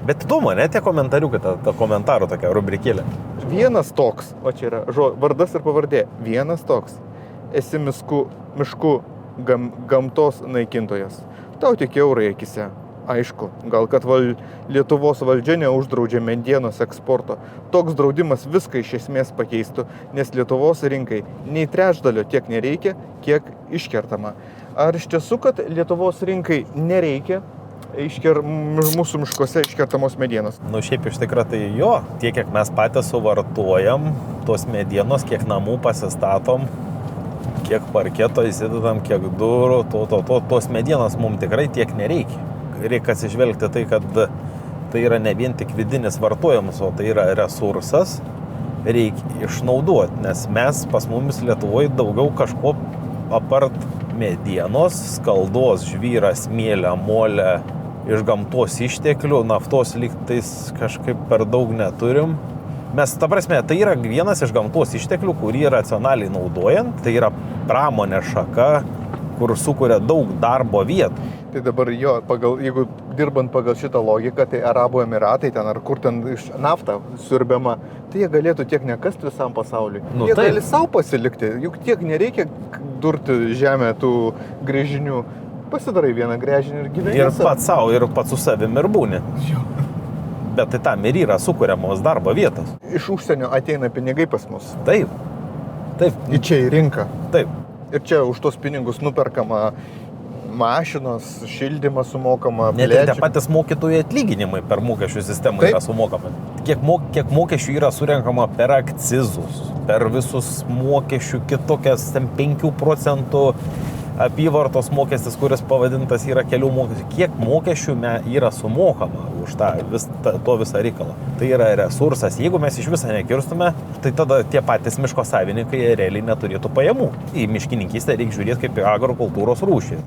Bet įdomu, ne, tie komentariukai, ta komentarų tokia rubrikėlė. Vienas toks, o čia yra vardas ir pavardė, vienas toks. Esi miškų gamtos naikintojas. Tau tik eurai akise. Aišku, gal kad Lietuvos valdžia neuždraudžia medienos eksporto. Toks draudimas viską iš esmės pakeistų, nes Lietuvos rinkai nei trečdalio tiek nereikia, kiek iškertama. Ar iš tiesų, kad Lietuvos rinkai nereikia mūsų miškuose iškertamos medienos? Nu, šiaip iš tikrųjų tai jo, tiek, kiek mes patys suvartojam tos medienos, kiek namų pasistatom, kiek parketo įsidedam, kiek durų, tos medienos mums tikrai tiek nereikia. Reikia atsižvelgti tai, kad tai yra ne vien tik vidinis vartojimas, o tai yra resursas, reikia išnaudoti, nes mes pas mumis Lietuvoje daugiau kažko apart medienos, skaldos, žvyrą, smėlę, molę, iš gamtos išteklių, naftos lygtais kažkaip per daug neturim. Mes, ta prasme, tai yra vienas iš gamtos išteklių, kurį racionaliai naudojant, tai yra pramonė šaka, kur sukuria daug darbo vietų. Tai dabar jo, jeigu dirbant pagal šitą logiką, tai Arabų Emiratai ten ar kur ten iš nafta siurbiama, tai jie galėtų tiek nekast visam pasauliui. Nu, jie taip. gali savo pasilikti, juk tiek nereikia durti žemę tų grėžinių. Pasidarai vieną grėžinį ir gyveni. Ir pats savo, ir pats su savim ir būni. Jo. Bet tai tam ir yra sukuriamos darbo vietos. Iš užsienio ateina pinigai pas mus. Taip. Į čia į rinką. Taip. Ir čia už tos pinigus nuperkama mašinos, šildymas sumokama. Net ir tie patys mokytojų atlyginimai per mokesčių sistemą yra sumokama. Kiek mokesčių yra surenkama per akcizus, per visus mokesčių kitokias 5 procentų apyvartos mokestis, kuris pavadintas yra kelių mokesčių. Kiek mokesčių yra sumokama už to visą reikalą. Tai yra resursas. Jeigu mes iš viso nekirstume, tai tada tie patys miško savininkai realiai neturėtų pajamų. Į miškininkystę reikia žiūrėti kaip į agrokultūros rūšį.